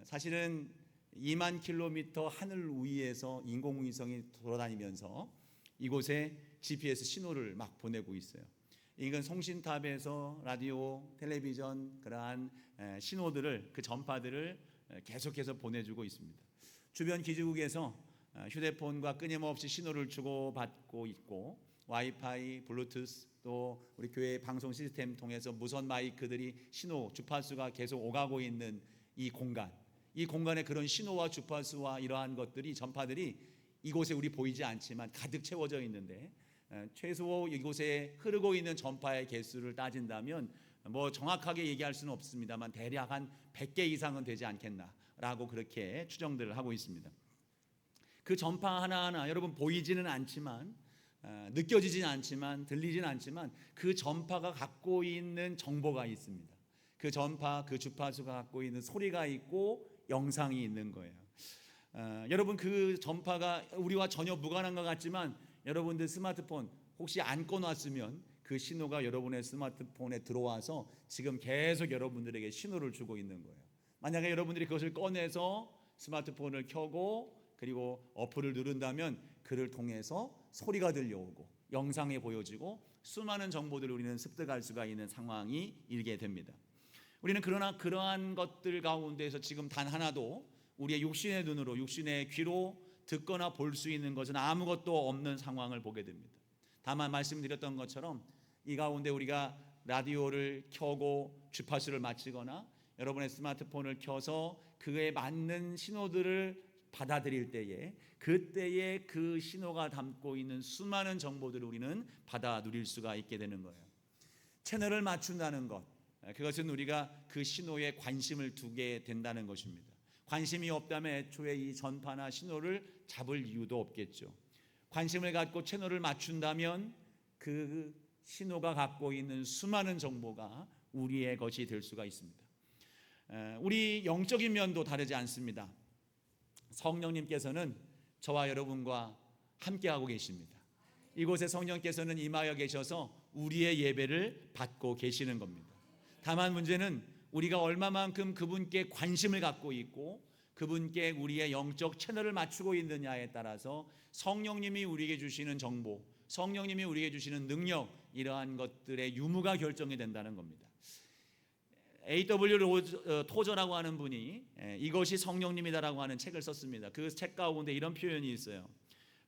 사실은 2만 킬로미터 하늘 위에서 인공위성이 돌아다니면서 이곳에 GPS 신호를 막 보내고 있어요. 이건 송신탑에서 라디오, 텔레비전 그러한 신호들을, 그 전파들을 계속해서 보내주고 있습니다. 주변 기지국에서 휴대폰과 끊임없이 신호를 주고받고 있고, 와이파이, 블루투스, 또 우리 교회 방송 시스템 통해서 무선 마이크들이 신호, 주파수가 계속 오가고 있는 이 공간에 그런 신호와 주파수와 이러한 것들이, 전파들이 이곳에 우리 보이지 않지만 가득 채워져 있는데, 최소 이곳에 흐르고 있는 전파의 개수를 따진다면 뭐 정확하게 얘기할 수는 없습니다만 대략 한 100개 이상은 되지 않겠나라고 그렇게 추정들을 하고 있습니다. 그 전파 하나하나 여러분 보이지는 않지만, 느껴지진 않지만, 들리진 않지만 그 전파가 갖고 있는 정보가 있습니다. 그 전파, 그 주파수가 갖고 있는 소리가 있고 영상이 있는 거예요. 여러분, 그 전파가 우리와 전혀 무관한 것 같지만 여러분들 스마트폰 혹시 안 꺼놨으면 그 신호가 여러분의 스마트폰에 들어와서 지금 계속 여러분들에게 신호를 주고 있는 거예요. 만약에 여러분들이 그것을 꺼내서 스마트폰을 켜고 그리고 어플을 누른다면 그를 통해서 소리가 들려오고 영상이 보여지고 수많은 정보들을 우리는 습득할 수가 있는 상황이 일게 됩니다. 우리는 그러나 그러한 것들 가운데서 지금 단 하나도 우리의 육신의 눈으로, 육신의 귀로 듣거나 볼 수 있는 것은 아무것도 없는 상황을 보게 됩니다. 다만 말씀드렸던 것처럼 이 가운데 우리가 라디오를 켜고 주파수를 맞추거나 여러분의 스마트폰을 켜서 그에 맞는 신호들을 받아들일 때에, 그때에 그 신호가 담고 있는 수많은 정보들을 우리는 받아 누릴 수가 있게 되는 거예요. 채널을 맞춘다는 것, 그것은 우리가 그 신호에 관심을 두게 된다는 것입니다. 관심이 없다면 애초에 이 전파나 신호를 잡을 이유도 없겠죠. 관심을 갖고 채널을 맞춘다면 그 신호가 갖고 있는 수많은 정보가 우리의 것이 될 수가 있습니다. 우리 영적인 면도 다르지 않습니다. 성령님께서는 저와 여러분과 함께하고 계십니다. 이곳에 성령께서는 임하여 계셔서 우리의 예배를 받고 계시는 겁니다. 다만 문제는 우리가 얼마만큼 그분께 관심을 갖고 있고 그분께 우리의 영적 채널을 맞추고 있느냐에 따라서 성령님이 우리에게 주시는 정보, 성령님이 우리에게 주시는 능력, 이러한 것들의 유무가 결정이 된다는 겁니다. A.W. 토저라고 하는 분이 이것이 성령님이다라고 하는 책을 썼습니다. 그 책 가운데 이런 표현이 있어요.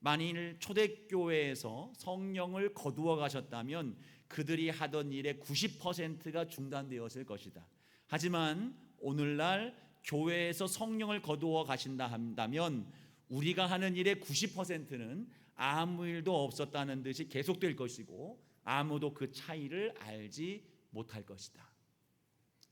만일 초대교회에서 성령을 거두어 가셨다면 그들이 하던 일의 90%가 중단되었을 것이다. 하지만 오늘날 교회에서 성령을 거두어 가신다 한다면 우리가 하는 일의 90%는 아무 일도 없었다는 듯이 계속될 것이고 아무도 그 차이를 알지 못할 것이다.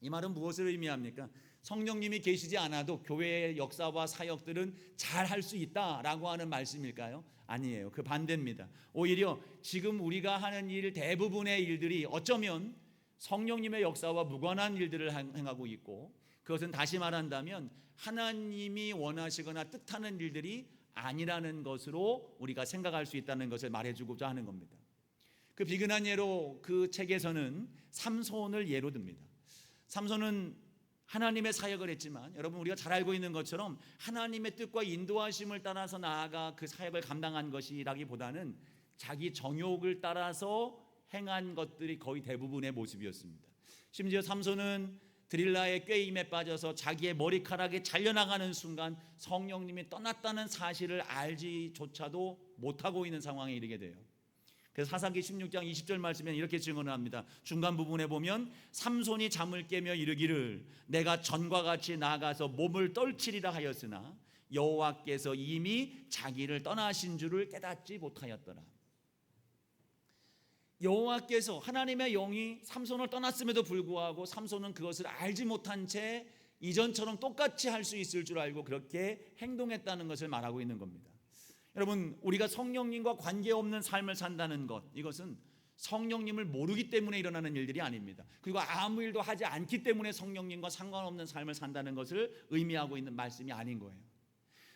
이 말은 무엇을 의미합니까? 성령님이 계시지 않아도 교회의 역사와 사역들은 잘 할 수 있다라고 하는 말씀일까요? 아니에요. 그 반대입니다. 오히려 지금 우리가 하는 일 대부분의 일들이 어쩌면 성령님의 역사와 무관한 일들을 행하고 있고, 그것은 다시 말한다면 하나님이 원하시거나 뜻하는 일들이 아니라는 것으로 우리가 생각할 수 있다는 것을 말해주고자 하는 겁니다. 그 비근한 예로 그 책에서는 삼손을 예로 듭니다. 삼손은 하나님의 사역을 했지만 여러분 우리가 잘 알고 있는 것처럼 하나님의 뜻과 인도하심을 따라서 나아가 그 사역을 감당한 것이라기보다는 자기 정욕을 따라서 행한 것들이 거의 대부분의 모습이었습니다. 심지어 삼손은 드릴라의 꾀임에 빠져서 자기의 머리카락이 잘려나가는 순간 성령님이 떠났다는 사실을 알지조차도 못하고 있는 상황에 이르게 돼요. 그래서 사사기 16장 20절 말씀에 이렇게 증언을 합니다. 중간 부분에 보면 삼손이 잠을 깨며 이르기를 내가 전과 같이 나아가서 몸을 떨치리라 하였으나 여호와께서 이미 자기를 떠나신 줄을 깨닫지 못하였더라. 여호와께서, 하나님의 영이 삼손을 떠났음에도 불구하고 삼손은 그것을 알지 못한 채 이전처럼 똑같이 할 수 있을 줄 알고 그렇게 행동했다는 것을 말하고 있는 겁니다. 여러분, 우리가 성령님과 관계없는 삶을 산다는 것, 이것은 성령님을 모르기 때문에 일어나는 일들이 아닙니다. 그리고 아무 일도 하지 않기 때문에 성령님과 상관없는 삶을 산다는 것을 의미하고 있는 말씀이 아닌 거예요.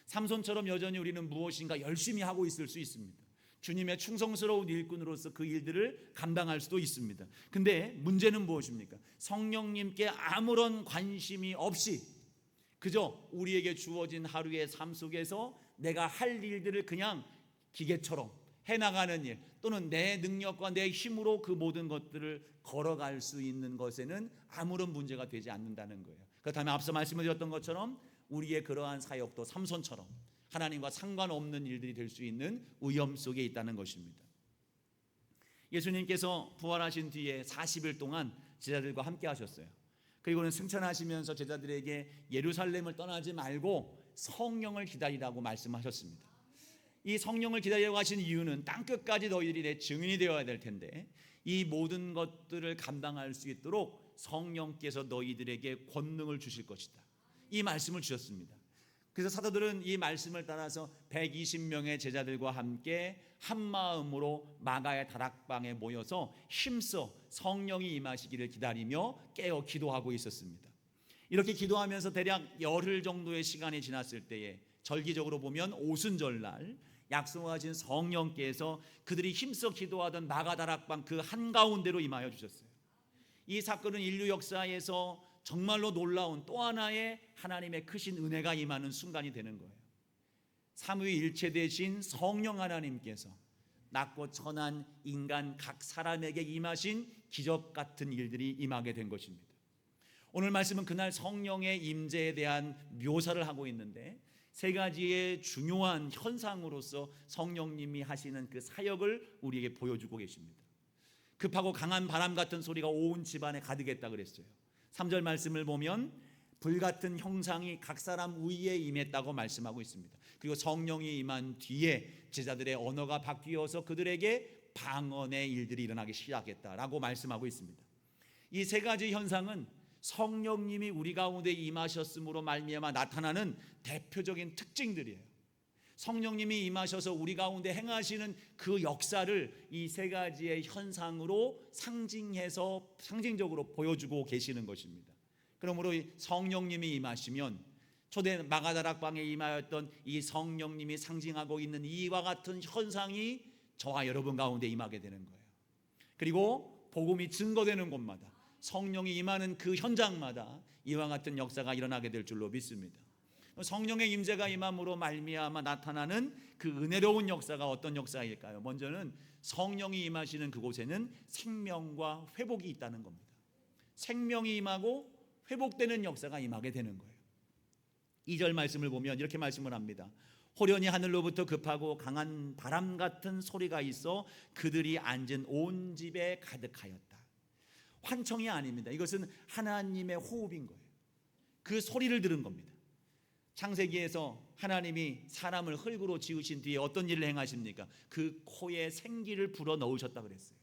삼손처럼 여전히 우리는 무엇인가 열심히 하고 있을 수 있습니다. 주님의 충성스러운 일꾼으로서 그 일들을 감당할 수도 있습니다. 근데 문제는 무엇입니까? 성령님께 아무런 관심이 없이 그저 우리에게 주어진 하루의 삶 속에서 내가 할 일들을 그냥 기계처럼 해나가는 일, 또는 내 능력과 내 힘으로 그 모든 것들을 걸어갈 수 있는 것에는 아무런 문제가 되지 않는다는 거예요. 그렇다면 앞서 말씀을 드렸던 것처럼 우리의 그러한 사역도 삼손처럼 하나님과 상관없는 일들이 될 수 있는 위험 속에 있다는 것입니다. 예수님께서 부활하신 뒤에 40일 동안 제자들과 함께 하셨어요. 그리고는 승천하시면서 제자들에게 예루살렘을 떠나지 말고 성령을 기다리라고 말씀하셨습니다. 이 성령을 기다리라고 하신 이유는 땅끝까지 너희들이 내 증인이 되어야 될 텐데 이 모든 것들을 감당할 수 있도록 성령께서 너희들에게 권능을 주실 것이다, 이 말씀을 주셨습니다. 그래서 사도들은 이 말씀을 따라서 120명의 제자들과 함께 한 마음으로 마가의 다락방에 모여서 힘써 성령이 임하시기를 기다리며 깨어 기도하고 있었습니다. 이렇게 기도하면서 대략 열흘 정도의 시간이 지났을 때에 절기적으로 보면 오순절날 약속하신 성령께서 그들이 힘써 기도하던 마가 다락방 그 한가운데로 임하여 주셨어요. 이 사건은 인류 역사에서 정말로 놀라운 또 하나의 하나님의 크신 은혜가 임하는 순간이 되는 거예요. 삼위일체 되신 성령 하나님께서 낮고 천한 인간 각 사람에게 임하신 기적 같은 일들이 임하게 된 것입니다. 오늘 말씀은 그날 성령의 임재에 대한 묘사를 하고 있는데 세 가지의 중요한 현상으로서 성령님이 하시는 그 사역을 우리에게 보여주고 계십니다. 급하고 강한 바람 같은 소리가 온 집안에 가득했다 그랬어요. 3절 말씀을 보면 불같은 형상이 각 사람 위에 임했다고 말씀하고 있습니다. 그리고 성령이 임한 뒤에 제자들의 언어가 바뀌어서 그들에게 방언의 일들이 일어나기 시작했다라고 말씀하고 있습니다. 이 세 가지 현상은 성령님이 우리 가운데 임하셨음으로 말미암아 나타나는 대표적인 특징들이에요. 성령님이 임하셔서 우리 가운데 행하시는 그 역사를 이 세 가지의 현상으로 상징적으로 보여주고 계시는 것입니다. 그러므로 성령님이 임하시면 초대 마가다락방에 임하였던 이 성령님이 상징하고 있는 이와 같은 현상이 저와 여러분 가운데 임하게 되는 거예요. 그리고 복음이 증거되는 곳마다 성령이 임하는 그 현장마다 이와 같은 역사가 일어나게 될 줄로 믿습니다. 성령의 임재가 임함으로 말미암아 나타나는 그 은혜로운 역사가 어떤 역사일까요? 먼저는 성령이 임하시는 그곳에는 생명과 회복이 있다는 겁니다. 생명이 임하고 회복되는 역사가 임하게 되는 거예요. 2절 말씀을 보면 이렇게 말씀을 합니다. 호련히 하늘로부터 급하고 강한 바람 같은 소리가 있어 그들이 앉은 온 집에 가득하였다. 환청이 아닙니다. 이것은 하나님의 호흡인 거예요. 그 소리를 들은 겁니다. 창세기에서 하나님이 사람을 흙으로 지으신 뒤에 어떤 일을 행하십니까? 그 코에 생기를 불어 넣으셨다 그랬어요.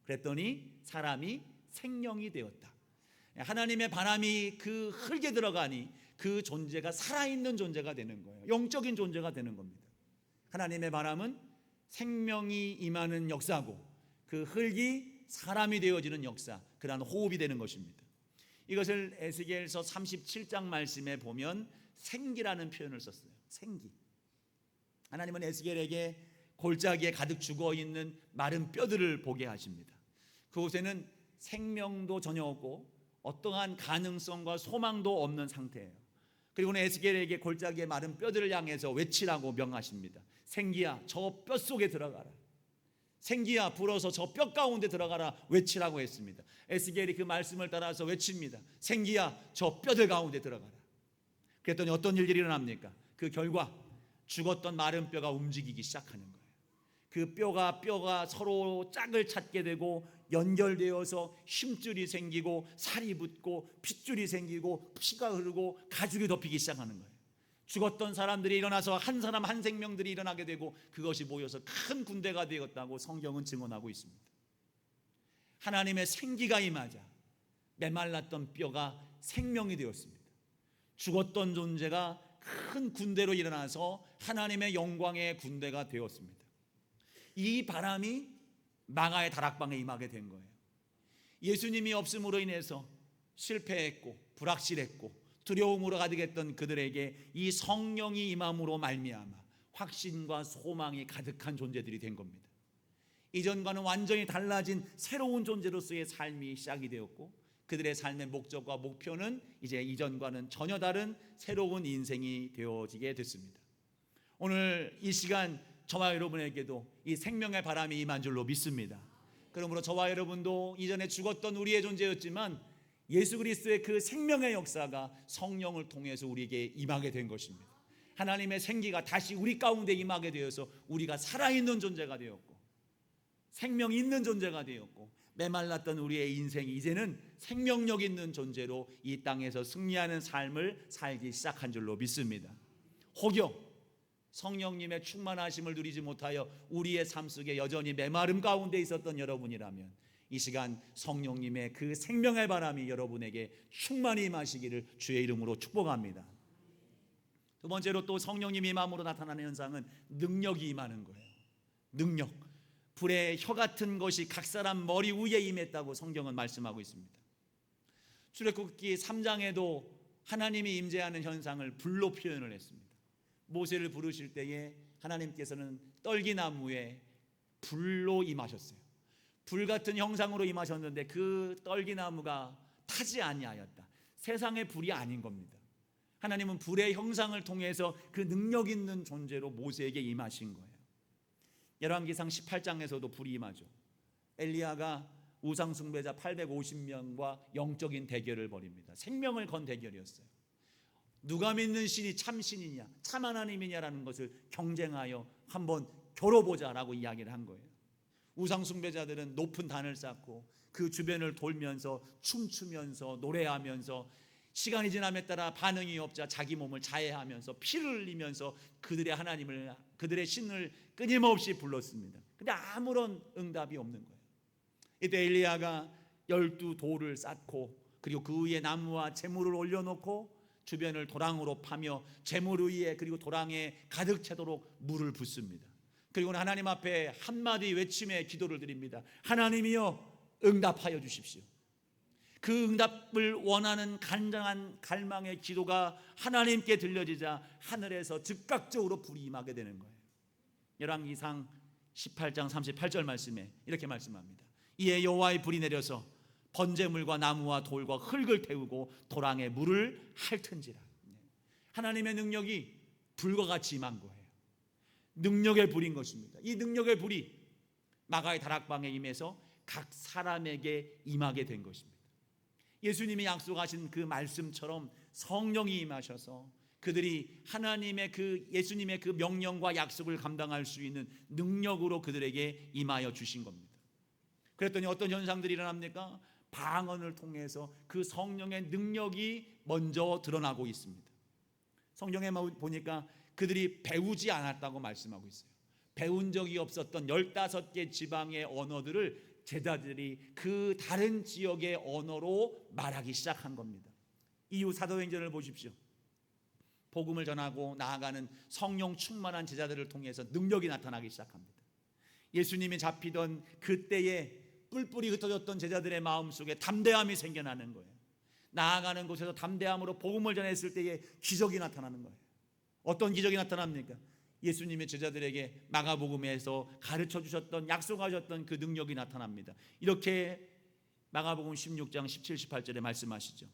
그랬더니 사람이 생명이 되었다. 하나님의 바람이 그 흙에 들어가니 그 존재가 살아있는 존재가 되는 거예요. 영적인 존재가 되는 겁니다. 하나님의 바람은 생명이 임하는 역사고 그 흙이 사람이 되어지는 역사, 그러한 호흡이 되는 것입니다. 이것을 에스겔서 37장 말씀에 보면 생기라는 표현을 썼어요. 생기. 하나님은 에스겔에게 골짜기에 가득 죽어있는 마른 뼈들을 보게 하십니다. 그곳에는 생명도 전혀 없고 어떠한 가능성과 소망도 없는 상태예요. 그리고는 에스겔에게 골짜기의 마른 뼈들을 향해서 외치라고 명하십니다. 생기야, 저 뼈 속에 들어가라. 생기야, 불어서 저 뼈 가운데 들어가라 외치라고 했습니다. 에스겔이 그 말씀을 따라서 외칩니다. 생기야, 저 뼈들 가운데 들어가라. 그랬더니 어떤 일들이 일어납니까? 그 결과 죽었던 마른 뼈가 움직이기 시작하는 거예요. 그 뼈가 서로 짝을 찾게 되고 연결되어서 힘줄이 생기고 살이 붙고 핏줄이 생기고 피가 흐르고 가죽이 덮이기 시작하는 거예요. 죽었던 사람들이 일어나서 한 사람 한 생명들이 일어나게 되고 그것이 모여서 큰 군대가 되었다고 성경은 증언하고 있습니다. 하나님의 생기가 임하자 메말랐던 뼈가 생명이 되었습니다. 죽었던 존재가 큰 군대로 일어나서 하나님의 영광의 군대가 되었습니다. 이 바람이 마가의 다락방에 임하게 된 거예요. 예수님이 없음으로 인해서 실패했고 불확실했고 두려움으로 가득했던 그들에게 이 성령이 임함으로 말미암아 확신과 소망이 가득한 존재들이 된 겁니다. 이전과는 완전히 달라진 새로운 존재로서의 삶이 시작이 되었고 그들의 삶의 목적과 목표는 이제 이전과는 전혀 다른 새로운 인생이 되어지게 됐습니다. 오늘 이 시간 저와 여러분에게도 이 생명의 바람이 임한 줄로 믿습니다. 그러므로 저와 여러분도 이전에 죽었던 우리의 존재였지만 예수 그리스도의 그 생명의 역사가 성령을 통해서 우리에게 임하게 된 것입니다. 하나님의 생기가 다시 우리 가운데 임하게 되어서 우리가 살아있는 존재가 되었고 생명 있는 존재가 되었고 메말랐던 우리의 인생이 이제는 생명력 있는 존재로 이 땅에서 승리하는 삶을 살기 시작한 줄로 믿습니다. 혹여 성령님의 충만하심을 누리지 못하여 우리의 삶 속에 여전히 메마름 가운데 있었던 여러분이라면 이 시간 성령님의 그 생명의 바람이 여러분에게 충만히 임하시기를 주의 이름으로 축복합니다. 두 번째로 또 성령님이 임함으로 나타나는 현상은 능력이 임하는 거예요. 능력. 불의 혀 같은 것이 각 사람 머리 위에 임했다고 성경은 말씀하고 있습니다. 출애굽기 3장에도 하나님이 임재하는 현상을 불로 표현을 했습니다. 모세를 부르실 때에 하나님께서는 떨기나무에 불로 임하셨어요. 불 같은 형상으로 임하셨는데 그 떨기나무가 타지 아니하였다. 세상의 불이 아닌 겁니다. 하나님은 불의 형상을 통해서 그 능력 있는 존재로 모세에게 임하신 거예요. 열왕기상 18장에서도 불이 임하죠. 엘리야가 우상 숭배자 850명과 영적인 대결을 벌입니다. 생명을 건 대결이었어요. 누가 믿는 신이 참 신이냐, 참 하나님이냐라는 것을 경쟁하여 한번 겨뤄보자라고 이야기를 한 거예요. 우상 숭배자들은 높은 단을 쌓고 그 주변을 돌면서 춤추면서 노래하면서 시간이 지남에 따라 반응이 없자 자기 몸을 자해하면서 피를 흘리면서 그들의 하나님을, 그들의 신을 끊임없이 불렀습니다. 근데 아무런 응답이 없는 거예요. 이때 엘리야가 12돌을 쌓고 그리고 그 위에 나무와 재물을 올려놓고 주변을 도랑으로 파며 재물 위에 그리고 도랑에 가득 차도록 물을 붓습니다. 그리고 하나님 앞에 한마디 외침의 기도를 드립니다. 하나님이여 응답하여 주십시오. 그 응답을 원하는 간절한 갈망의 기도가 하나님께 들려지자 하늘에서 즉각적으로 불이 임하게 되는 거예요. 열왕기상 18장 38절 말씀에 이렇게 말씀합니다. 이에 여호와의 불이 내려서 번제물과 나무와 돌과 흙을 태우고 도랑에 물을 핥은지라. 하나님의 능력이 불과 같이 임한 거예요. 능력의 불인 것입니다. 이 능력의 불이 마가의 다락방에 임해서 각 사람에게 임하게 된 것입니다. 예수님이 약속하신 그 말씀처럼 성령이 임하셔서 그들이 하나님의 그 예수님의 그 명령과 약속을 감당할 수 있는 능력으로 그들에게 임하여 주신 겁니다. 그랬더니 어떤 현상들이 일어납니까? 방언을 통해서 그 성령의 능력이 먼저 드러나고 있습니다. 성경에 보니까 그들이 배우지 않았다고 말씀하고 있어요. 배운 적이 없었던 15개 지방의 언어들을 제자들이 그 다른 지역의 언어로 말하기 시작한 겁니다. 이후 사도행전을 보십시오. 복음을 전하고 나아가는 성령 충만한 제자들을 통해서 능력이 나타나기 시작합니다. 예수님이 잡히던 그때에 뿔뿔이 흩어졌던 제자들의 마음속에 담대함이 생겨나는 거예요. 나아가는 곳에서 담대함으로 복음을 전했을 때에 기적이 나타나는 거예요. 어떤 기적이 나타납니까? 예수님의 제자들에게 마가복음에서 가르쳐 주셨던 약속하셨던 그 능력이 나타납니다. 이렇게 마가복음 16장 17, 18절에 말씀하시죠.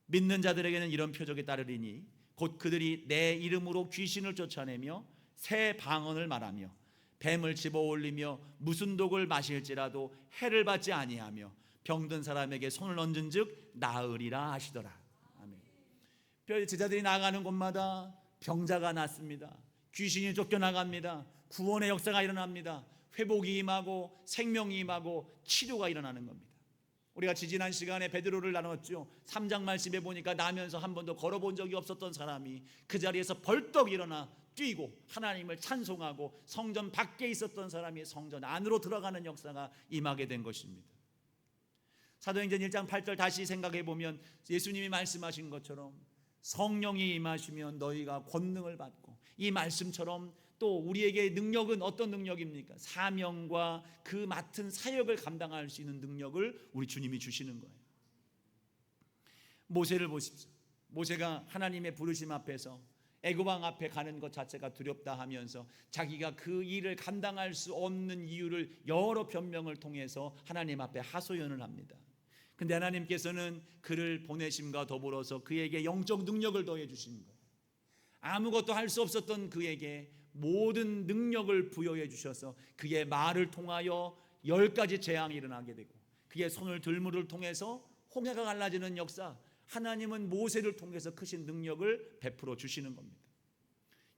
믿는 자들에게는 이런 표적이 따르리니 곧 그들이 내 이름으로 귀신을 쫓아내며 새 방언을 말하며 뱀을 집어올리며 무슨 독을 마실지라도 해를 받지 아니하며 병든 사람에게 손을 얹은즉 나으리라 하시더라. 아멘. 제자들이 나아가는 곳마다 병자가 낫습니다. 귀신이 쫓겨나갑니다. 구원의 역사가 일어납니다. 회복이 임하고 생명이 임하고 치료가 일어나는 겁니다. 우리가 지난 시간에 베드로를 나눴죠. 3장 말씀에 보니까 나면서 한 번도 걸어본 적이 없었던 사람이 그 자리에서 벌떡 일어나 뛰고 하나님을 찬송하고 성전 밖에 있었던 사람이 성전 안으로 들어가는 역사가 임하게 된 것입니다. 사도행전 1장 8절 다시 생각해 보면 예수님이 말씀하신 것처럼 성령이 임하시면 너희가 권능을 받고, 이 말씀처럼 또 우리에게 능력은 어떤 능력입니까? 사명과 그 맡은 사역을 감당할 수 있는 능력을 우리 주님이 주시는 거예요. 모세를 보십시오. 모세가 하나님의 부르심 앞에서 애굽 왕 앞에 가는 것 자체가 두렵다 하면서 자기가 그 일을 감당할 수 없는 이유를 여러 변명을 통해서 하나님 앞에 하소연을 합니다. 근데 하나님께서는 그를 보내심과 더불어서 그에게 영적 능력을 더해 주신 거예요. 아무것도 할 수 없었던 그에게 모든 능력을 부여해 주셔서 그의 말을 통하여 10가지 재앙이 일어나게 되고, 그의 손을 들물을 통해서 홍해가 갈라지는 역사, 하나님은 모세를 통해서 크신 능력을 베풀어 주시는 겁니다.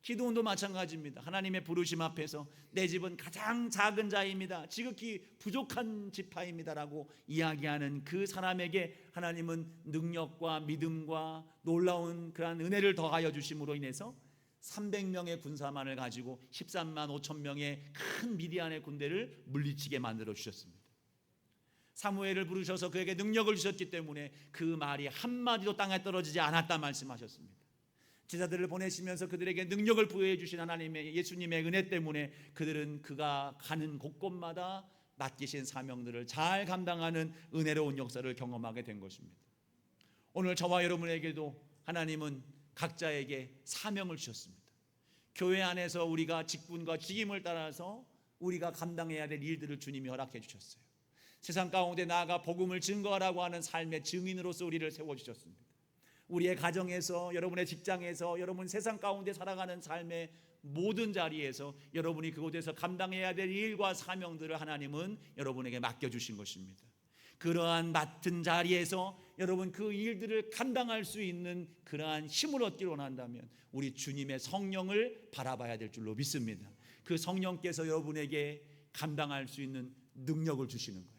기도원도 마찬가지입니다. 하나님의 부르심 앞에서 내 집은 가장 작은 자입니다, 지극히 부족한 지파입니다라고 이야기하는 그 사람에게 하나님은 능력과 믿음과 놀라운 그러한 은혜를 더하여 주심으로 인해서 300명의 군사만을 가지고 13만 5천 명의 큰 미디안의 군대를 물리치게 만들어 주셨습니다. 사무엘을 부르셔서 그에게 능력을 주셨기 때문에 그 말이 한마디도 땅에 떨어지지 않았다 말씀하셨습니다. 제자들을 보내시면서 그들에게 능력을 부여해 주신 하나님의 예수님의 은혜 때문에 그들은 그가 가는 곳곳마다 맡기신 사명들을 잘 감당하는 은혜로운 역사를 경험하게 된 것입니다. 오늘 저와 여러분에게도 하나님은 각자에게 사명을 주셨습니다. 교회 안에서 우리가 직분과 직임을 따라서 우리가 감당해야 될 일들을 주님이 허락해 주셨어요. 세상 가운데 나아가 복음을 증거하라고 하는 삶의 증인으로서 우리를 세워주셨습니다. 우리의 가정에서, 여러분의 직장에서, 여러분 세상 가운데 살아가는 삶의 모든 자리에서 여러분이 그곳에서 감당해야 될 일과 사명들을 하나님은 여러분에게 맡겨주신 것입니다. 그러한 맡은 자리에서 여러분 그 일들을 감당할 수 있는 그러한 힘을 얻기를 원한다면 우리 주님의 성령을 바라봐야 될 줄로 믿습니다. 그 성령께서 여러분에게 감당할 수 있는 능력을 주시는 거예요.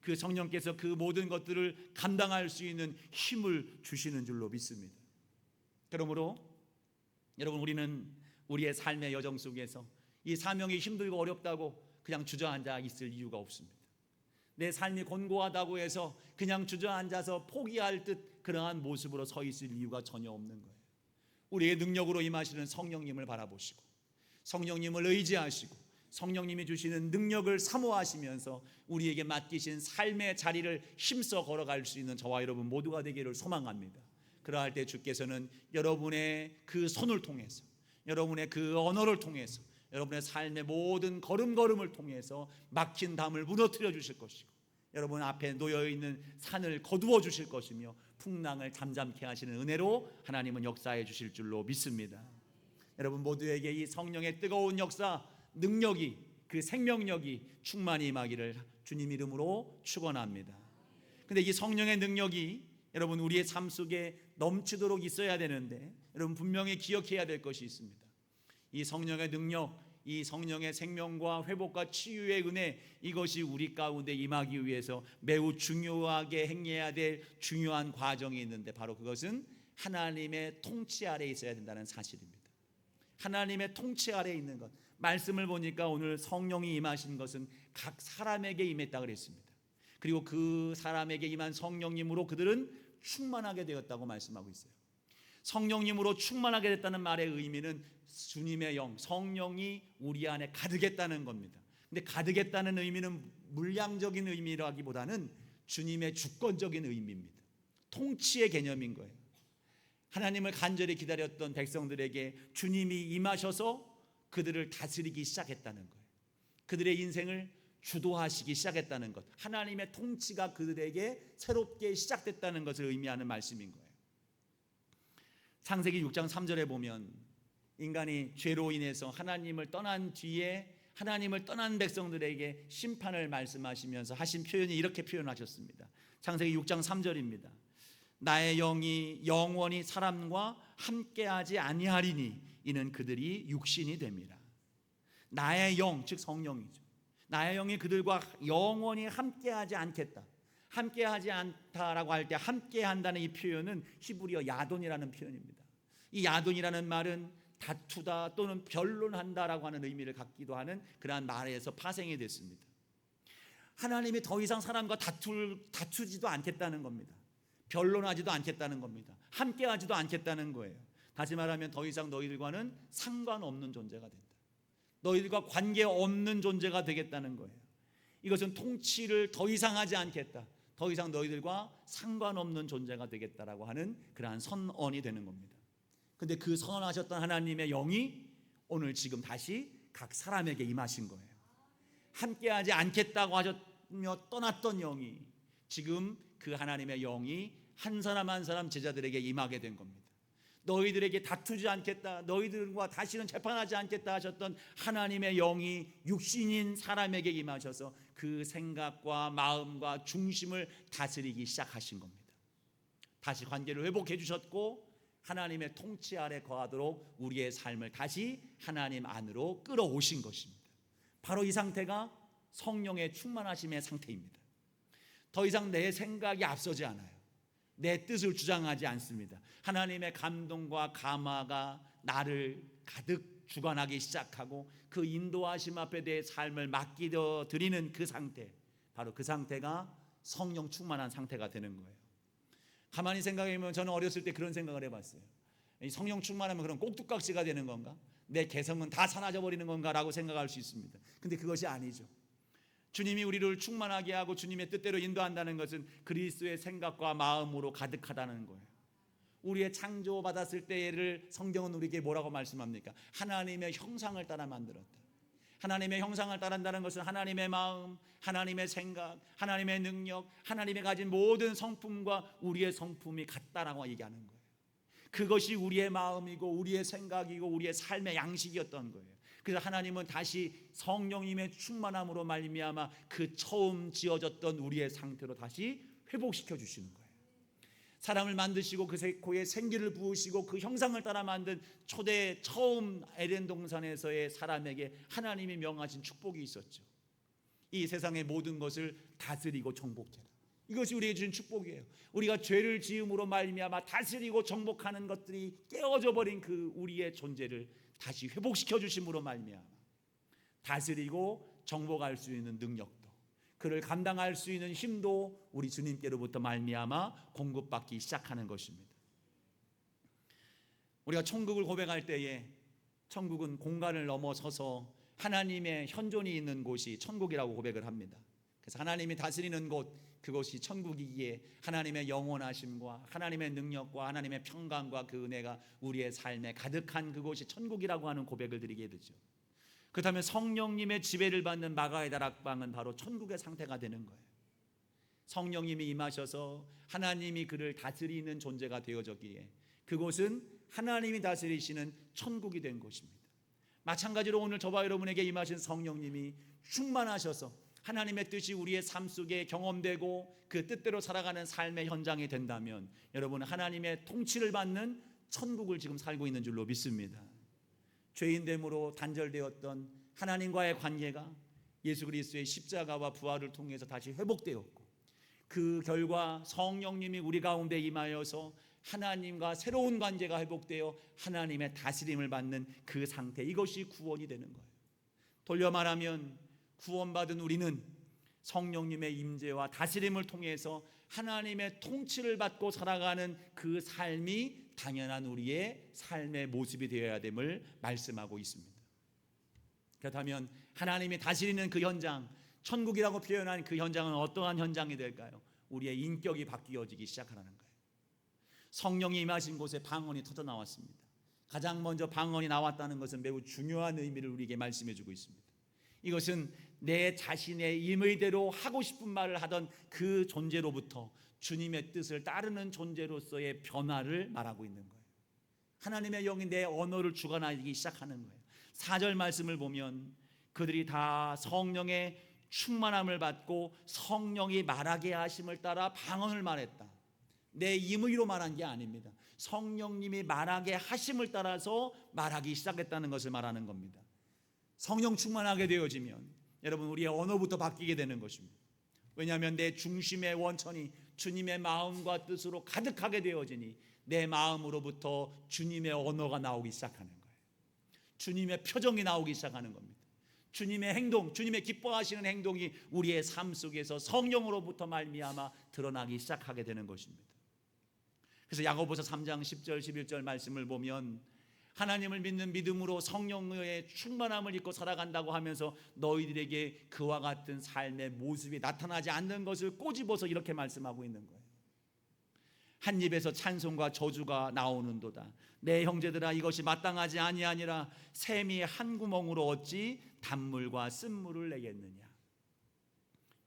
그 성령께서 그 모든 것들을 감당할 수 있는 힘을 주시는 줄로 믿습니다. 그러므로 여러분, 우리는 우리의 삶의 여정 속에서 이 사명이 힘들고 어렵다고 그냥 주저앉아 있을 이유가 없습니다. 내 삶이 곤고하다고 해서 그냥 주저앉아서 포기할 듯 그러한 모습으로 서 있을 이유가 전혀 없는 거예요. 우리의 능력으로 임하시는 성령님을 바라보시고 성령님을 의지하시고 성령님이 주시는 능력을 사모하시면서 우리에게 맡기신 삶의 자리를 힘써 걸어갈 수 있는 저와 여러분 모두가 되기를 소망합니다. 그러할 때 주께서는 여러분의 그 손을 통해서, 여러분의 그 언어를 통해서, 여러분의 삶의 모든 걸음걸음을 통해서 막힌 담을 무너뜨려 주실 것이고, 여러분 앞에 놓여있는 산을 거두어 주실 것이며, 풍랑을 잠잠케 하시는 은혜로 하나님은 역사해 주실 줄로 믿습니다. 여러분 모두에게 이 성령의 뜨거운 역사, 능력이, 그 생명력이 충만히 임하기를 주님 이름으로 축원합니다. 근데 이 성령의 능력이 여러분 우리의 삶 속에 넘치도록 있어야 되는데, 여러분 분명히 기억해야 될 것이 있습니다. 이 성령의 능력, 이 성령의 생명과 회복과 치유의 은혜, 이것이 우리 가운데 임하기 위해서 매우 중요하게 행해야 될 중요한 과정이 있는데, 바로 그것은 하나님의 통치 아래에 있어야 된다는 사실입니다. 하나님의 통치 아래에 있는 것, 말씀을 보니까 오늘 성령이 임하신 것은 각 사람에게 임했다 그랬습니다. 그리고 그 사람에게 임한 성령님으로 그들은 충만하게 되었다고 말씀하고 있어요. 성령님으로 충만하게 됐다는 말의 의미는 주님의 영, 성령이 우리 안에 가득했다는 겁니다. 근데 가득했다는 의미는 물량적인 의미라기보다는 주님의 주권적인 의미입니다. 통치의 개념인 거예요. 하나님을 간절히 기다렸던 백성들에게 주님이 임하셔서 그들을 다스리기 시작했다는 거예요. 그들의 인생을 주도하시기 시작했다는 것, 하나님의 통치가 그들에게 새롭게 시작됐다는 것을 의미하는 말씀인 거예요. 창세기 6장 3절에 보면 인간이 죄로 인해서 하나님을 떠난 뒤에 하나님을 떠난 백성들에게 심판을 말씀하시면서 하신 표현이 이렇게 표현하셨습니다. 창세기 6장 3절입니다. 나의 영이 영원히 사람과 함께하지 아니하리니 이는 그들이 육신이 됨이라. 나의 영, 즉 성령이죠. 나의 영이 그들과 영원히 함께하지 않겠다. 함께하지 않다라고 할 때 함께한다는 이 표현은 히브리어 야돈이라는 표현입니다. 이 야돈이라는 말은 다투다 또는 변론한다라고 하는 의미를 갖기도 하는 그러한 말에서 파생이 됐습니다. 하나님이 더 이상 사람과 다투지도 않겠다는 겁니다. 변론하지도 않겠다는 겁니다. 함께하지도 않겠다는 거예요. 다시 말하면 더 이상 너희들과는 상관없는 존재가 된다. 너희들과 관계없는 존재가 되겠다는 거예요. 이것은 통치를 더 이상 하지 않겠다. 더 이상 너희들과 상관없는 존재가 되겠다라고 하는 그러한 선언이 되는 겁니다. 근데 그 선언하셨던 하나님의 영이 오늘 지금 다시 각 사람에게 임하신 거예요. 함께하지 않겠다고 하셨며 떠났던 영이 지금 그 하나님의 영이 한 사람 한 사람 제자들에게 임하게 된 겁니다. 너희들에게 다투지 않겠다, 너희들과 다시는 재판하지 않겠다 하셨던 하나님의 영이 육신인 사람에게 임하셔서 그 생각과 마음과 중심을 다스리기 시작하신 겁니다. 다시 관계를 회복해 주셨고 하나님의 통치 아래 거하도록 우리의 삶을 다시 하나님 안으로 끌어오신 것입니다. 바로 이 상태가 성령의 충만하심의 상태입니다. 더 이상 내 생각이 앞서지 않아요. 내 뜻을 주장하지 않습니다. 하나님의 감동과 감화가 나를 가득 주관하기 시작하고 그 인도하심 앞에 내 삶을 맡기려 드리는 그 상태, 바로 그 상태가 성령 충만한 상태가 되는 거예요. 가만히 생각해보면 저는 어렸을 때 그런 생각을 해봤어요. 성령 충만하면 그럼 꼭두각시가 되는 건가? 내 개성은 다 사라져 버리는 건가? 라고 생각할 수 있습니다. 근데 그것이 아니죠. 주님이 우리를 충만하게 하고 주님의 뜻대로 인도한다는 것은 그리스도의 생각과 마음으로 가득하다는 거예요. 우리의 창조받았을 때를 성경은 우리에게 뭐라고 말씀합니까? 하나님의 형상을 따라 만들었다. 하나님의 형상을 따른다는 것은 하나님의 마음, 하나님의 생각, 하나님의 능력, 하나님이 가진 모든 성품과 우리의 성품이 같다라고 얘기하는 거예요. 그것이 우리의 마음이고 우리의 생각이고 우리의 삶의 양식이었던 거예요. 그래서 하나님은 다시 성령님의 충만함으로 말미암아 그 처음 지어졌던 우리의 상태로 다시 회복시켜 주시는 거예요. 사람을 만드시고 그에 생기를 부으시고 그 형상을 따라 만든 초대 처음 에덴 동산에서의 사람에게 하나님이 명하신 축복이 있었죠. 이 세상의 모든 것을 다스리고 정복해라. 이것이 우리에게 주신 축복이에요. 우리가 죄를 지음으로 말미암아 다스리고 정복하는 것들이 깨어져 버린 그 우리의 존재를 다시 회복시켜 주심으로 말미암아 다스리고 정복할 수 있는 능력도, 그를 감당할 수 있는 힘도 우리 주님께로부터 말미암아 공급받기 시작하는 것입니다. 우리가 천국을 고백할 때에 천국은 공간을 넘어서서 하나님의 현존이 있는 곳이 천국이라고 고백을 합니다. 그래서 하나님이 다스리는 곳, 그것이 천국이기에 하나님의 영원하심과 하나님의 능력과 하나님의 평강과 그 은혜가 우리의 삶에 가득한 그곳이 천국이라고 하는 고백을 드리게 되죠. 그렇다면 성령님의 지배를 받는 마가의 다락방은 바로 천국의 상태가 되는 거예요. 성령님이 임하셔서 하나님이 그를 다스리는 존재가 되어졌기에 그곳은 하나님이 다스리시는 천국이 된 곳입니다. 마찬가지로 오늘 저와 여러분에게 임하신 성령님이 충만하셔서 하나님의 뜻이 우리의 삶 속에 경험되고 그 뜻대로 살아가는 삶의 현장이 된다면 여러분은 하나님의 통치를 받는 천국을 지금 살고 있는 줄로 믿습니다. 죄인됨으로 단절되었던 하나님과의 관계가 예수 그리스도의 십자가와 부활을 통해서 다시 회복되었고 그 결과 성령님이 우리 가운데 임하여서 하나님과 새로운 관계가 회복되어 하나님의 다스림을 받는 그 상태, 이것이 구원이 되는 거예요. 돌려 말하면 구원받은 우리는 성령님의 임재와 다스림을 통해서 하나님의 통치를 받고 살아가는 그 삶이 당연한 우리의 삶의 모습이 되어야 됨을 말씀하고 있습니다. 그렇다면 하나님이 다스리는 그 현장, 천국이라고 표현한 그 현장은 어떠한 현장이 될까요? 우리의 인격이 바뀌어지기 시작하는 거예요. 성령이 임하신 곳에 방언이 터져 나왔습니다. 가장 먼저 방언이 나왔다는 것은 매우 중요한 의미를 우리에게 말씀해 주고 있습니다. 이것은 내 자신의 임의대로 하고 싶은 말을 하던 그 존재로부터 주님의 뜻을 따르는 존재로서의 변화를 말하고 있는 거예요. 하나님의 영이 내 언어를 주관하기 시작하는 거예요. 4절 말씀을 보면 그들이 다 성령의 충만함을 받고 성령이 말하게 하심을 따라 방언을 말했다. 내 임의로 말한 게 아닙니다. 성령님이 말하게 하심을 따라서 말하기 시작했다는 것을 말하는 겁니다. 성령 충만하게 되어지면 여러분 우리의 언어부터 바뀌게 되는 것입니다. 왜냐하면 내 중심의 원천이 주님의 마음과 뜻으로 가득하게 되어지니 내 마음으로부터 주님의 언어가 나오기 시작하는 거예요. 주님의 표정이 나오기 시작하는 겁니다. 주님의 행동, 주님의 기뻐하시는 행동이 우리의 삶 속에서 성령으로부터 말미암아 드러나기 시작하게 되는 것입니다. 그래서 야고보서 3장 10절 11절 말씀을 보면 하나님을 믿는 믿음으로 성령의 충만함을 입고 살아간다고 하면서 너희들에게 그와 같은 삶의 모습이 나타나지 않는 것을 꼬집어서 이렇게 말씀하고 있는 거예요. 한 입에서 찬송과 저주가 나오는도다. 내 형제들아 이것이 마땅하지 아니하니라. 샘이 한 구멍으로 어찌 단물과 쓴물을 내겠느냐.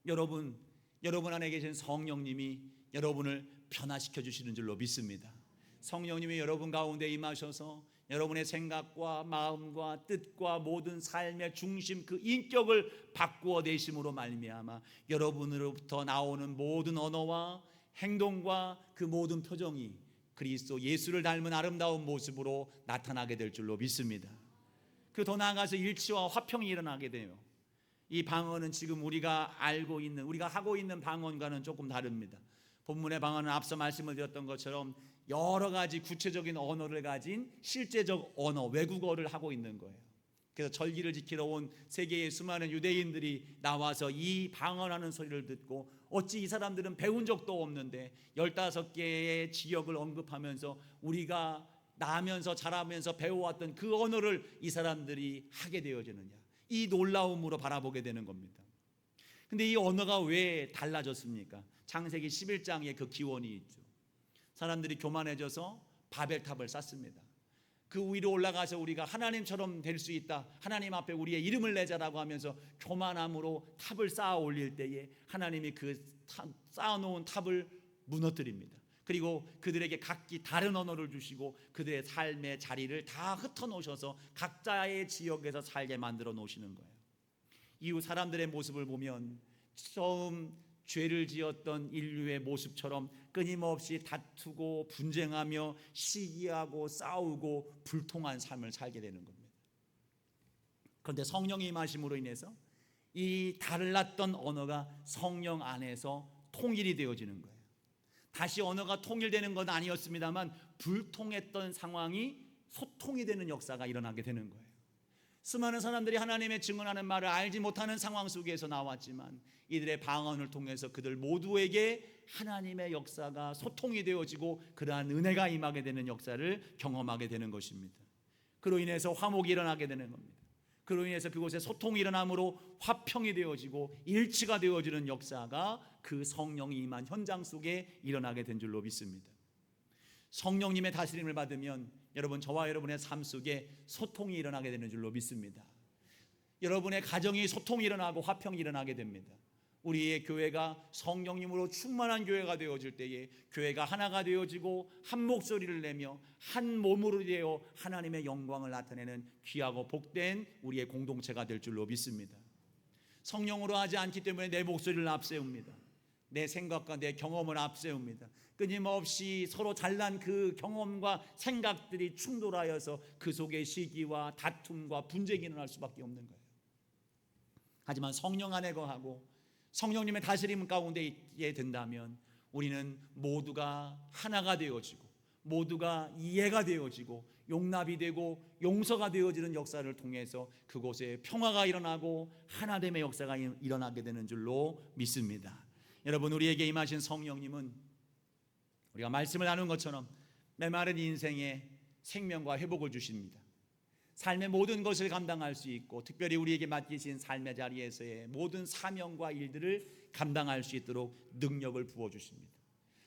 여러분 안에 계신 성령님이 여러분을 변화시켜 주시는 줄로 믿습니다. 성령님이 여러분 가운데 임하셔서 여러분의 생각과 마음과 뜻과 모든 삶의 중심 그 인격을 바꾸어 내심으로 말미암아 여러분으로부터 나오는 모든 언어와 행동과 그 모든 표정이 그리스도 예수를 닮은 아름다운 모습으로 나타나게 될 줄로 믿습니다. 그 더 나아가서 일치와 화평이 일어나게 돼요. 이 방언은 지금 우리가 알고 있는, 우리가 하고 있는 방언과는 조금 다릅니다. 본문의 방언은 앞서 말씀을 드렸던 것처럼 여러 가지 구체적인 언어를 가진 실제적 언어, 외국어를 하고 있는 거예요. 그래서 절기를 지키러 온 세계의 수많은 유대인들이 나와서 이 방언하는 소리를 듣고 어찌 이 사람들은 배운 적도 없는데 15개의 지역을 언급하면서 우리가 나면서 자라면서 배워왔던 그 언어를 이 사람들이 하게 되어지느냐, 이 놀라움으로 바라보게 되는 겁니다. 근데 이 언어가 왜 달라졌습니까? 창세기 11장에 그 기원이 있죠. 사람들이 교만해져서 바벨탑을 쌓습니다. 그 위로 올라가서 우리가 하나님처럼 될 수 있다, 하나님 앞에 우리의 이름을 내자라고 하면서 교만함으로 탑을 쌓아 올릴 때에 하나님이 그 쌓아놓은 탑을 무너뜨립니다. 그리고 그들에게 각기 다른 언어를 주시고 그들의 삶의 자리를 다 흩어놓으셔서 각자의 지역에서 살게 만들어 놓으시는 거예요. 이후 사람들의 모습을 보면 처음 죄를 지었던 인류의 모습처럼 끊임없이 다투고 분쟁하며 시기하고 싸우고 불통한 삶을 살게 되는 겁니다. 그런데 성령의 임하심으로 인해서 이 달랐던 언어가 성령 안에서 통일이 되어지는 거예요. 다시 언어가 통일되는 건 아니었습니다만 불통했던 상황이 소통이 되는 역사가 일어나게 되는 거예요. 수많은 사람들이 하나님의 증언하는 말을 알지 못하는 상황 속에서 나왔지만 이들의 방언을 통해서 그들 모두에게 하나님의 역사가 소통이 되어지고 그러한 은혜가 임하게 되는 역사를 경험하게 되는 것입니다. 그로 인해서 화목이 일어나게 되는 겁니다. 그로 인해서 그곳에 소통이 일어남으로 화평이 되어지고 일치가 되어지는 역사가 그 성령이 임한 현장 속에 일어나게 된 줄로 믿습니다. 성령님의 다스림을 받으면 여러분, 저와 여러분의 삶 속에 소통이 일어나게 되는 줄로 믿습니다. 여러분의 가정이 소통이 일어나고 화평이 일어나게 됩니다. 우리의 교회가 성령님으로 충만한 교회가 되어질 때에 교회가 하나가 되어지고 한 목소리를 내며 한 몸으로 되어 하나님의 영광을 나타내는 귀하고 복된 우리의 공동체가 될 줄로 믿습니다. 성령으로 하지 않기 때문에 내 목소리를 앞세웁니다. 내 생각과 내 경험을 앞세웁니다. 끊임없이 서로 잘난 그 경험과 생각들이 충돌하여서 그 속에 시기와 다툼과 분쟁이 일어날 수밖에 없는 거예요. 하지만 성령 안에 거하고 성령님의 다스림 가운데 있게 된다면 우리는 모두가 하나가 되어지고 모두가 이해가 되어지고 용납이 되고 용서가 되어지는 역사를 통해서 그곳에 평화가 일어나고 하나됨의 역사가 일어나게 되는 줄로 믿습니다. 여러분, 우리에게 임하신 성령님은 우리가 말씀을 나눈 것처럼 메마른 인생에 생명과 회복을 주십니다. 삶의 모든 것을 감당할 수 있고 특별히 우리에게 맡기신 삶의 자리에서의 모든 사명과 일들을 감당할 수 있도록 능력을 부어주십니다.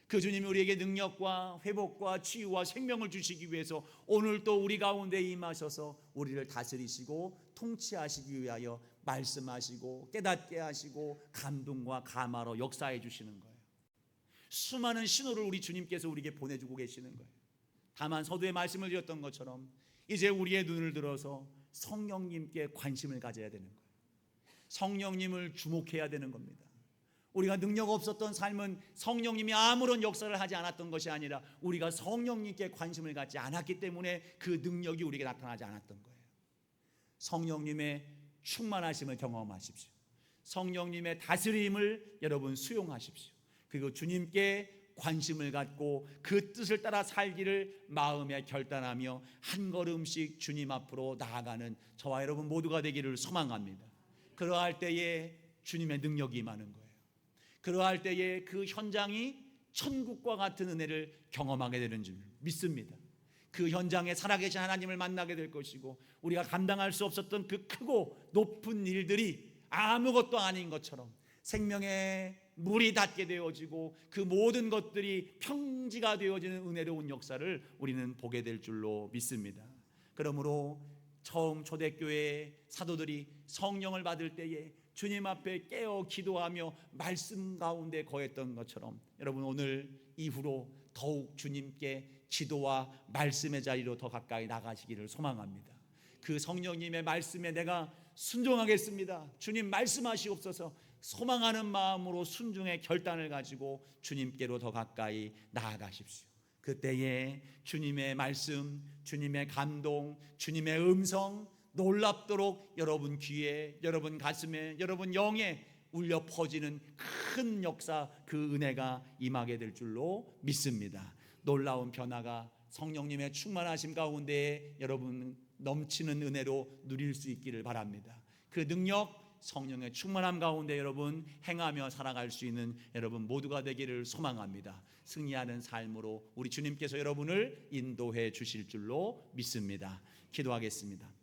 그 주님이 우리에게 능력과 회복과 치유와 생명을 주시기 위해서 오늘 또 우리 가운데 임하셔서 우리를 다스리시고 통치하시기 위하여 말씀하시고 깨닫게 하시고 감동과 감화로 역사해 주시는 거예요. 수많은 신호를 우리 주님께서 우리에게 보내주고 계시는 거예요. 다만 서두에 말씀을 드렸던 것처럼 이제 우리의 눈을 들어서 성령님께 관심을 가져야 되는 거예요. 성령님을 주목해야 되는 겁니다. 우리가 능력 없었던 삶은 성령님이 아무런 역사를 하지 않았던 것이 아니라 우리가 성령님께 관심을 갖지 않았기 때문에 그 능력이 우리에게 나타나지 않았던 거예요. 성령님의 충만하심을 경험하십시오. 성령님의 다스림을 여러분 수용하십시오. 그리고 주님께 관심을 갖고 그 뜻을 따라 살기를 마음에 결단하며 한 걸음씩 주님 앞으로 나아가는 저와 여러분 모두가 되기를 소망합니다. 그러할 때에 주님의 능력이 임하는 거예요. 그러할 때에 그 현장이 천국과 같은 은혜를 경험하게 되는 줄 믿습니다. 그 현장에 살아계신 하나님을 만나게 될 것이고 우리가 감당할 수 없었던 그 크고 높은 일들이 아무것도 아닌 것처럼 생명의 물이 닿게 되어지고 그 모든 것들이 평지가 되어지는 은혜로운 역사를 우리는 보게 될 줄로 믿습니다. 그러므로 처음 초대교회 사도들이 성령을 받을 때에 주님 앞에 깨어 기도하며 말씀 가운데 거했던 것처럼 여러분 오늘 이후로 더욱 주님께 기도와 말씀의 자리로 더 가까이 나가시기를 소망합니다. 그 성령님의 말씀에 내가 순종하겠습니다. 주님 말씀하시옵소서. 소망하는 마음으로 순종의 결단을 가지고 주님께로 더 가까이 나아가십시오. 그때에 주님의 말씀, 주님의 감동, 주님의 음성 놀랍도록 여러분 귀에, 여러분 가슴에, 여러분 영에 울려 퍼지는 큰 역사, 그 은혜가 임하게 될 줄로 믿습니다. 놀라운 변화가 성령님의 충만하심 가운데 여러분 넘치는 은혜로 누릴 수 있기를 바랍니다. 그 능력, 성령의 충만함 가운데 여러분 행하며 살아갈 수 있는 여러분 모두가 되기를 소망합니다. 승리하는 삶으로 우리 주님께서 여러분을 인도해 주실 줄로 믿습니다. 기도하겠습니다.